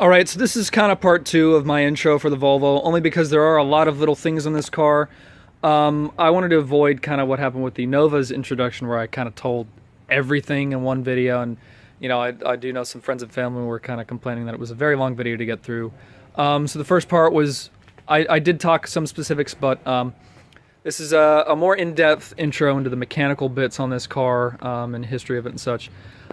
Alright, so this is kind of part two of my intro for the Volvo, only because there are a lot of little things on this car. I wanted to avoid kind of what happened with the Nova's introduction, where I kind of told everything in one video, and you know, I do know some friends and family were kind of complaining that it was a very long video to get through. So the first part was, I did talk some specifics, but this is a more in-depth intro into the mechanical bits on this car, and history of it and such.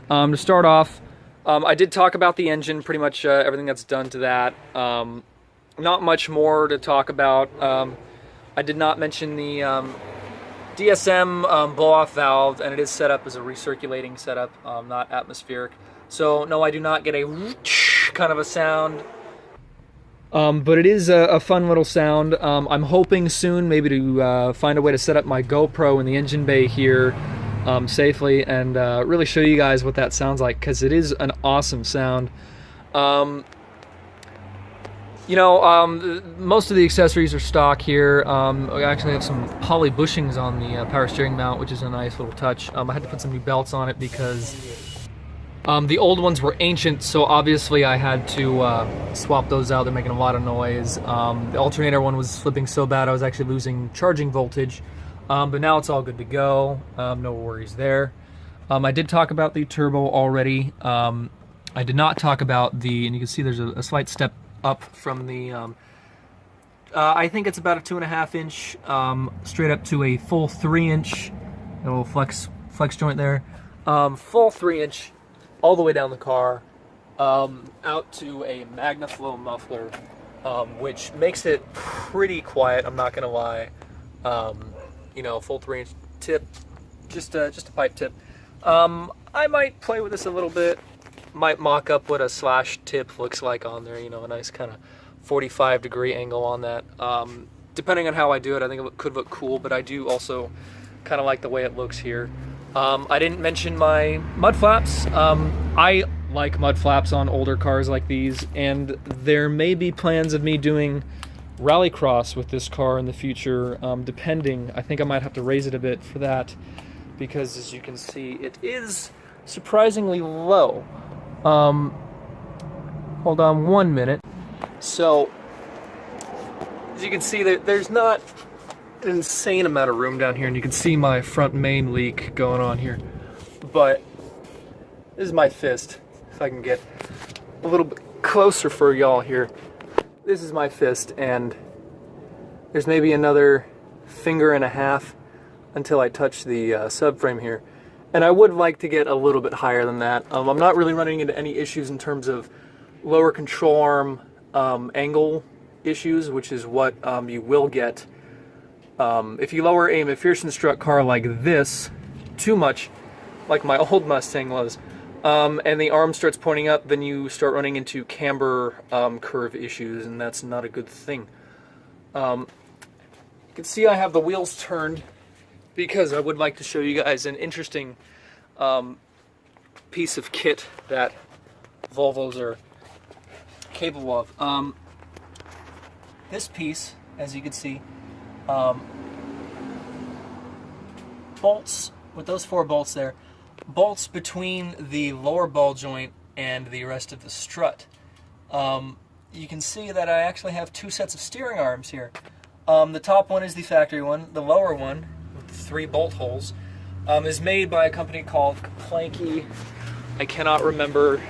To start off, I did talk about the engine, pretty much everything that's done to that. Not much more to talk about. I did not mention the DSM blow-off valve, and it is set up as a recirculating setup, not atmospheric. So no, I do not get a kind of a sound. But it is a fun little sound. I'm hoping soon maybe to find a way to set up my GoPro in the engine bay here safely and really show you guys what that sounds like, because it is an awesome sound. Most of the accessories are stock here. I actually have some poly bushings on the power steering mount, which is a nice little touch. I had to put some new belts on it because the old ones were ancient, so obviously I had to swap those out. They're making a lot of noise. The alternator one was slipping so bad I was actually losing charging voltage, but now it's all good to go. No worries there. I did talk about the turbo already. I did not talk about the, and you can see there's a slight step up from the, I think it's about a 2.5 inch, straight up to a full 3 inch, a little flex joint there. Full 3 inch all the way down the car, out to a MagnaFlow muffler, which makes it pretty quiet, I'm not gonna lie. Full 3 inch tip, just a pipe tip. I might play with this a little bit, might mock up what a slash tip looks like on there, a nice kind of 45-degree angle on that. Depending on how I do it, I think it could look cool, but I do also kind of like the way it looks here. I didn't mention my mud flaps. I like mud flaps on older cars like these, and there may be plans of me doing rallycross with this car in the future, depending. I think I might have to raise it a bit for that, because as you can see, it is surprisingly low. Hold on 1 minute. So, as you can see, there's not an insane amount of room down here, and you can see my front main leak going on here. But this is my fist. If I can get a little bit closer for y'all here. This is my fist, and there's maybe another finger and a half until I touch the subframe here. And I would like to get a little bit higher than that. I'm not really running into any issues in terms of lower control arm angle issues, which is what you will get if you lower a McPherson strut car like this too much, like my old Mustang was, and the arm starts pointing up, then you start running into camber curve issues, and that's not a good thing. You can see I have the wheels turned because I would like to show you guys an interesting piece of kit that Volvos are capable of. This piece, as you can see, bolts, with those 4 bolts there, bolts between the lower ball joint and the rest of the strut. You can see that I actually have 2 sets of steering arms here. The top one is the factory one. The lower one, with the 3 bolt holes, is made by a company called Planky. I cannot remember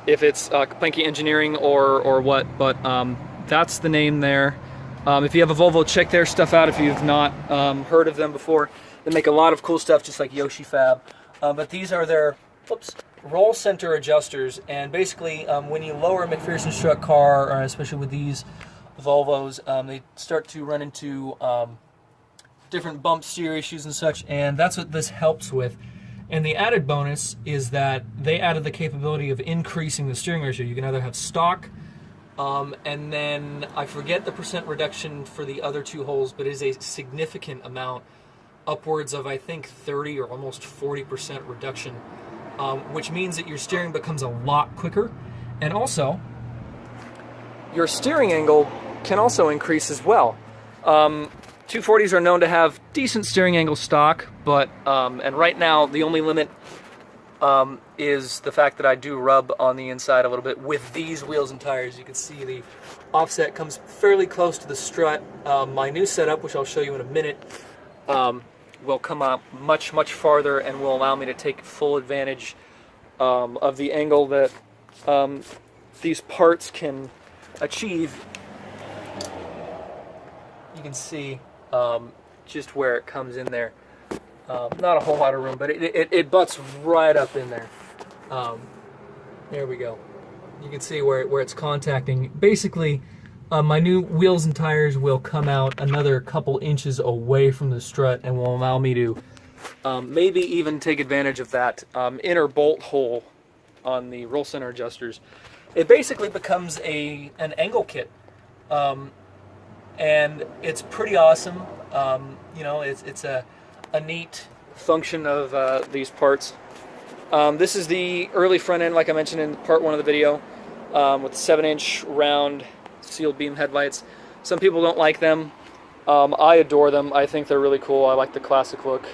if it's Planky Engineering or what, but that's the name there. If you have a Volvo, check their stuff out if you've not heard of them before. They make a lot of cool stuff, just like Yoshi Fab. But these are their roll center adjusters, and basically when you lower a McPherson strut car, or especially with these Volvos, they start to run into different bump steer issues and such, and that's what this helps with. And the added bonus is that they added the capability of increasing the steering ratio. You can either have stock, and then I forget the percent reduction for the other 2 holes, but it is a significant amount, upwards of I think 30 or almost 40% reduction, which means that your steering becomes a lot quicker, and also your steering angle can also increase as well. 240s are known to have decent steering angle stock, but and right now the only limit is the fact that I do rub on the inside a little bit with these wheels and tires. You can see the offset comes fairly close to the strut. My new setup, which I'll show you in a minute, will come out much, much farther and will allow me to take full advantage of the angle that these parts can achieve. You can see just where it comes in there. Not a whole lot of room, but it butts right up in there. There we go. You can see where it's contacting. Basically, my new wheels and tires will come out another couple inches away from the strut and will allow me to maybe even take advantage of that inner bolt hole on the roll center adjusters. It basically becomes an angle kit, and it's pretty awesome. You know, it's a neat function of these parts. This is the early front end, like I mentioned in part 1 of the video, with 7-inch round sealed beam headlights. Some people don't like them. I adore them. I think they're really cool. I like the classic look.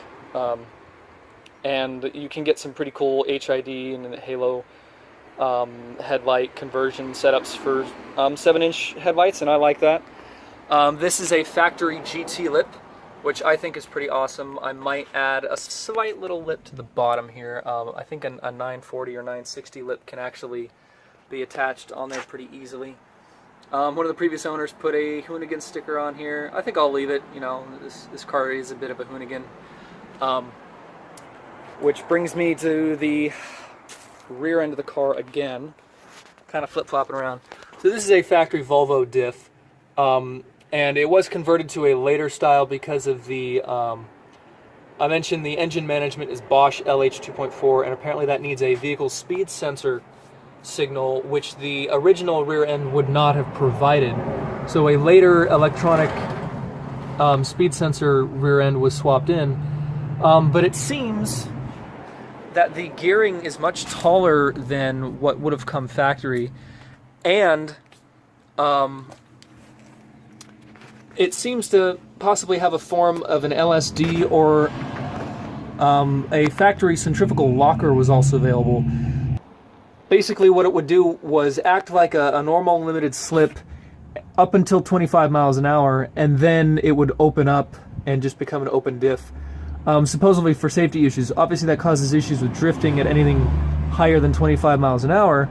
And you can get some pretty cool HID and halo headlight conversion setups for 7-inch headlights, and I like that. This is a factory GT lip, which I think is pretty awesome. I might add a slight little lip to the bottom here. I think a 940 or 960 lip can actually be attached on there pretty easily. One of the previous owners put a Hoonigan sticker on here. I think I'll leave it. You know, this car is a bit of a Hoonigan. Which brings me to the rear end of the car again. Kind of flip-flopping around. So this is a factory Volvo diff. And it was converted to a later style because of the, I mentioned the engine management is Bosch LH 2.4, and apparently that needs a vehicle speed sensor signal, which the original rear end would not have provided. So a later electronic speed sensor rear end was swapped in. But it seems that the gearing is much taller than what would have come factory, and it seems to possibly have a form of an LSD, or a factory centrifugal locker was also available. Basically what it would do was act like a normal limited slip up until 25 miles an hour, and then it would open up and just become an open diff. Supposedly for safety issues. Obviously that causes issues with drifting at anything higher than 25 miles an hour.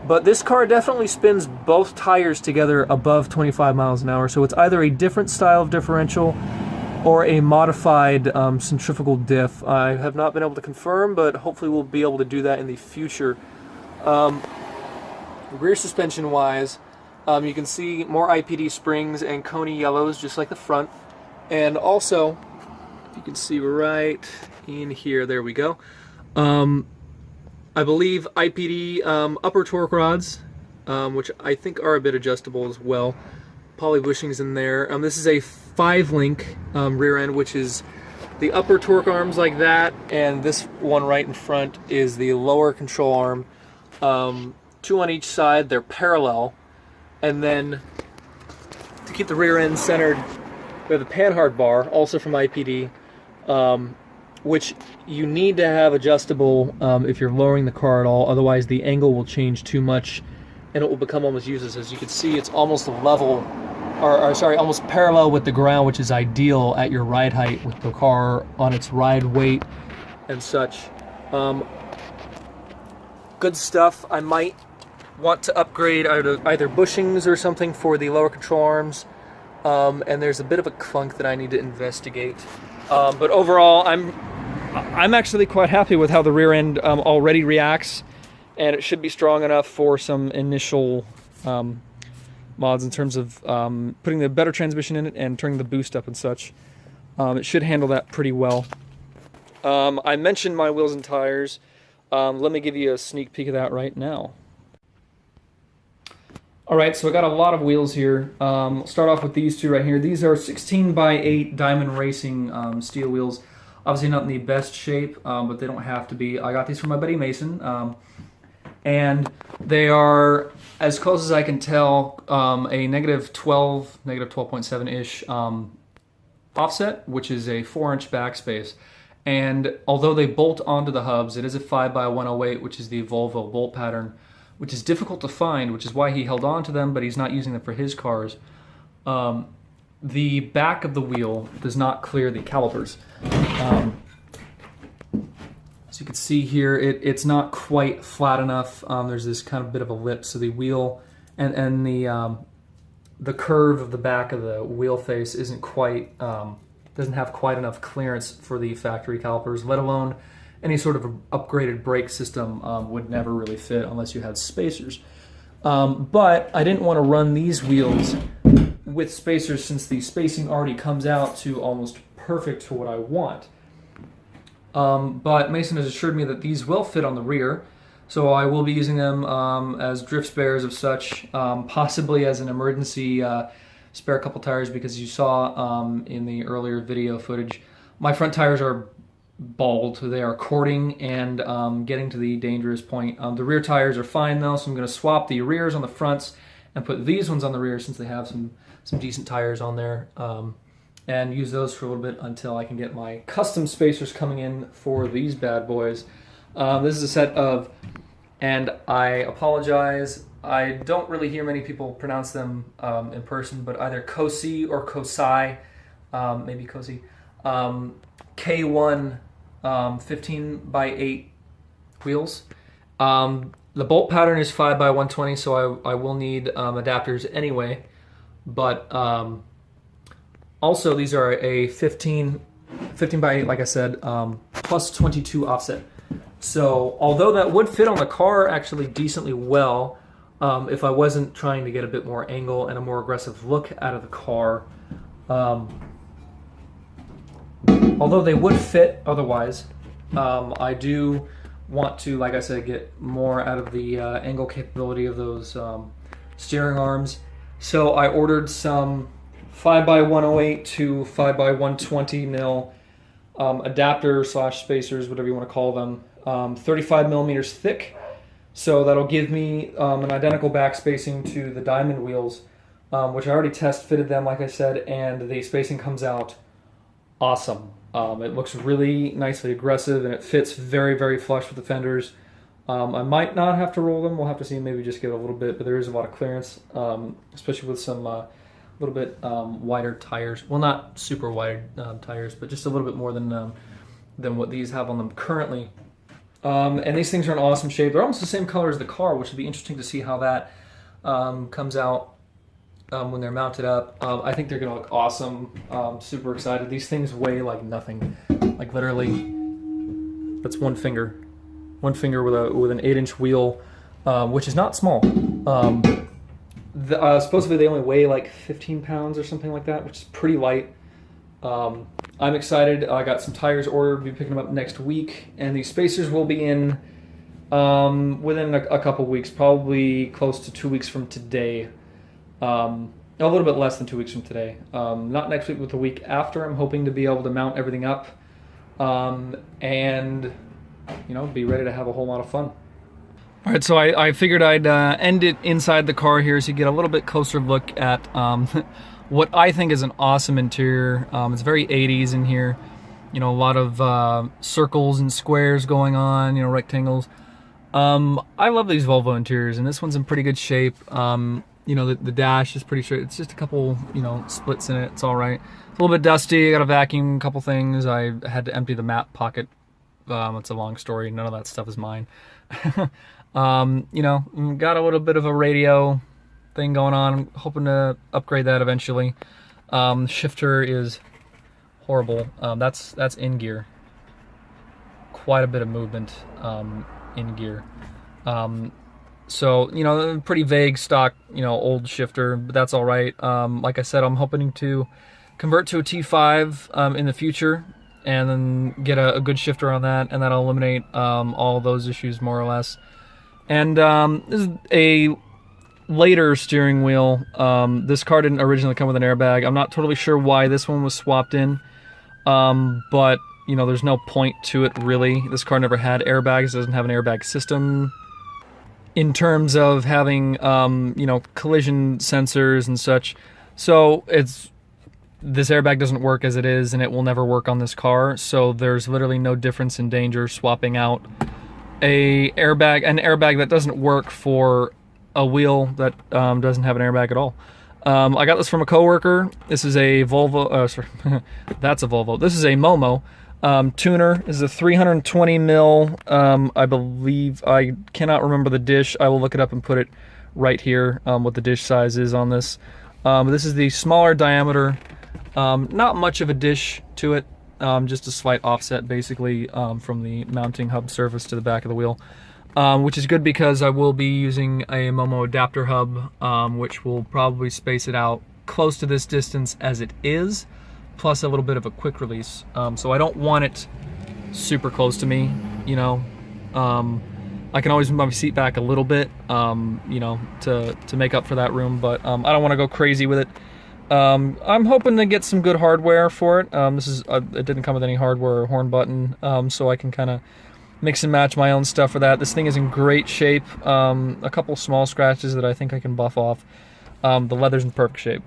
But this car definitely spins both tires together above 25 miles an hour, so it's either a different style of differential or a modified centrifugal diff. I have not been able to confirm, but hopefully we'll be able to do that in the future. Rear suspension wise, you can see more IPD springs and Coney yellows just like the front. And also, you can see right in here, there we go. I believe IPD upper torque rods, which I think are a bit adjustable as well. Poly bushings in there. This is a 5-link rear end, which is the upper torque arms like that, and this one right in front is the lower control arm. 2 on each side, they're parallel, and then to keep the rear end centered, we have the Panhard bar, also from IPD. Which you need to have adjustable if you're lowering the car at all, otherwise the angle will change too much and it will become almost useless. As you can see, it's almost level, or sorry, almost parallel with the ground, which is ideal at your ride height with the car on its ride weight and such. Good stuff. I might want to upgrade either bushings or something for the lower control arms, and there's a bit of a clunk that I need to investigate. But overall, I'm actually quite happy with how the rear end already reacts, and it should be strong enough for some initial mods in terms of putting the better transmission in it and turning the boost up and such. It should handle that pretty well. I mentioned my wheels and tires. Let me give you a sneak peek of that right now. Alright, so I got a lot of wheels here. I'll start off with these two right here. These are 16x8 Diamond Racing steel wheels. Obviously not in the best shape, but they don't have to be. I got these from my buddy Mason, and they are, as close as I can tell, a negative 12.7-ish offset, which is a 4-inch backspace. And although they bolt onto the hubs, it is a 5x108, which is the Volvo bolt pattern, which is difficult to find, which is why he held on to them, but he's not using them for his cars. The back of the wheel does not clear the calipers. As you can see here, it's not quite flat enough. There's this kind of bit of a lip, so the wheel and the curve of the back of the wheel face isn't quite, doesn't have quite enough clearance for the factory calipers, let alone any sort of upgraded brake system would never really fit unless you had spacers. But I didn't want to run these wheels with spacers since the spacing already comes out to almost perfect to what I want. But Mason has assured me that these will fit on the rear, so I will be using them as drift spares of such, possibly as an emergency spare couple tires, because you saw in the earlier video footage, my front tires are bald. They are cording and getting to the dangerous point. The rear tires are fine though, so I'm going to swap the rears on the fronts and put these ones on the rear since they have some decent tires on there, and use those for a little bit until I can get my custom spacers coming in for these bad boys. This is a set of, and I apologize, I don't really hear many people pronounce them in person, but either Kosi or Kosai, maybe Kosi, K1 15x8 wheels. The bolt pattern is 5x120, so I will need adapters anyway, but also these are a 15x8, like I said, plus 22 offset. So although that would fit on the car actually decently well, if I wasn't trying to get a bit more angle and a more aggressive look out of the car, although they would fit otherwise, I do want to, like I said, get more out of the angle capability of those steering arms. So I ordered some 5x108 to 5x120 mil adapter slash spacers, whatever you want to call them, 35 millimeters thick. So that'll give me an identical back spacing to the diamond wheels, which I already test fitted them, like I said, and the spacing comes out awesome. It looks really nicely aggressive, and it fits very, very flush with the fenders. I might not have to roll them. We'll have to see, maybe just give it a little bit, but there is a lot of clearance, especially with some little bit wider tires. Well, not super wide tires, but just a little bit more than what these have on them currently. And these things are in awesome shape. They're almost the same color as the car, which would be interesting to see how that comes out when they're mounted up. I think they're going to look awesome. Super excited. These things weigh like nothing. Like literally, that's one finger. One finger with an 8-inch wheel, which is not small. Supposedly they only weigh like 15 pounds or something like that, which is pretty light. I'm excited. I got some tires ordered. We'll be picking them up next week, and these spacers will be in within a couple weeks, probably close to 2 weeks from today. A little bit less than 2 weeks from today. Not next week, but the week after. I'm hoping to be able to mount everything up and be ready to have a whole lot of fun. All right, so I figured I'd end it inside the car here so you get a little bit closer look at what I think is an awesome interior. It's very 80s in here. A lot of circles and squares going on, rectangles. I love these Volvo interiors, and this one's in pretty good shape. The dash is pretty straight. It's just a couple, splits in it. It's all right. It's a little bit dusty. I got to vacuum a couple things. I had to empty the map pocket. It's a long story. None of that stuff is mine. Got a little bit of a radio thing going on. I'm hoping to upgrade that eventually. Shifter is horrible. That's in gear. Quite a bit of movement in gear. So, pretty vague stock, old shifter, but that's all right. Like I said, I'm hoping to convert to a T5 in the future and then get a good shifter on that, and that'll eliminate all those issues more or less. And this is a later steering wheel. This car didn't originally come with an airbag. I'm not totally sure why this one was swapped in, but there's no point to it really. This car never had airbags. It doesn't have an airbag system in terms of having collision sensors and such. So it's this airbag doesn't work as it is, and it will never work on this car, so there's literally no difference in danger swapping out an airbag that doesn't work for a wheel that doesn't have an airbag at all. I got this from a coworker. This is a Volvo, sorry, that's a Volvo. This is a Momo Tuner. This is a 320 mil, I believe. I cannot remember the dish. I will look it up and put it right here, what the dish size is on this. This is the smaller diameter. Not much of a dish to it, just a slight offset basically from the mounting hub surface to the back of the wheel, which is good because I will be using a Momo adapter hub, which will probably space it out close to this distance as it is, plus a little bit of a quick release. So I don't want it super close to me, you know. I can always move my seat back a little bit, you know, to make up for that room, but I don't want to go crazy with it. I'm hoping to get some good hardware for it. It didn't come with any hardware or horn button, so I can kind of mix and match my own stuff for that. This thing is in great shape. A couple small scratches that I think I can buff off. The leather's in perfect shape.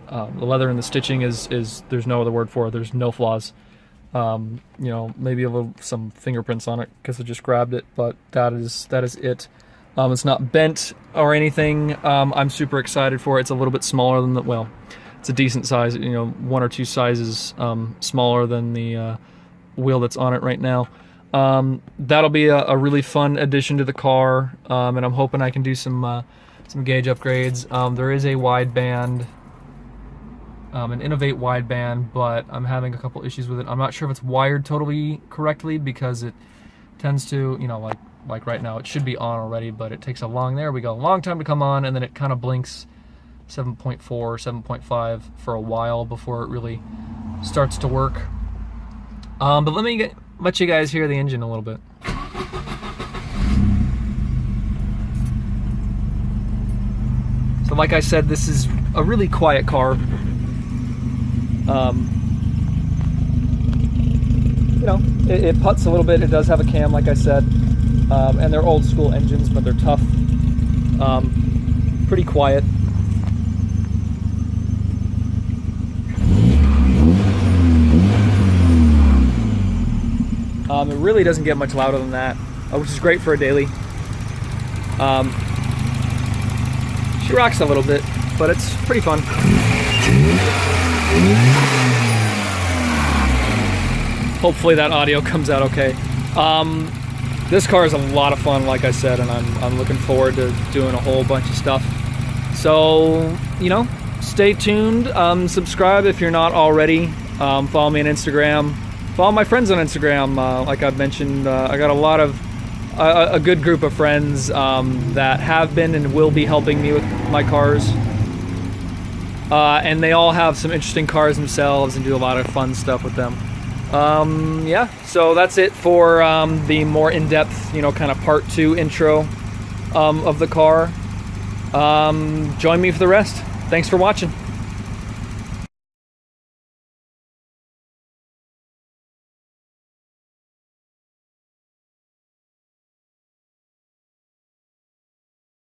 The leather and the stitching is there's no other word for it. There's no flaws. You know, maybe some fingerprints on it because I just grabbed it, but that is it. It's not bent or anything. I'm super excited for it. It's a little bit smaller than well, it's a decent size, you know, 1 or 2 sizes smaller than the wheel that's on it right now. That'll be a really fun addition to the car, and I'm hoping I can do some gauge upgrades. There is a wideband, an Innovate wideband, but I'm having a couple issues with it. I'm not sure if it's wired totally correctly because it tends to, you know, like right now, it should be on already, but it takes a long time to come on, and then it kind of blinks 7.4, 7.5 for a while before it really starts to work. But let you guys hear the engine a little bit. So like I said, this is a really quiet car. You know, it putts a little bit. It does have a cam, like I said. And they're old school engines, but they're tough. Pretty quiet. It really doesn't get much louder than that, which is great for a daily. She rocks a little bit, but it's pretty fun. Hopefully that audio comes out okay. This car is a lot of fun, like I said, and I'm looking forward to doing a whole bunch of stuff. So, you know, stay tuned. Subscribe if you're not already. Follow me on Instagram. Follow my friends on Instagram. Like I've mentioned, I got a good group of friends that have been and will be helping me with my cars. And they all have some interesting cars themselves and do a lot of fun stuff with them. Yeah, so that's it for the more in-depth, you know, kind of part 2 intro of the car. Join me for the rest. Thanks for watching.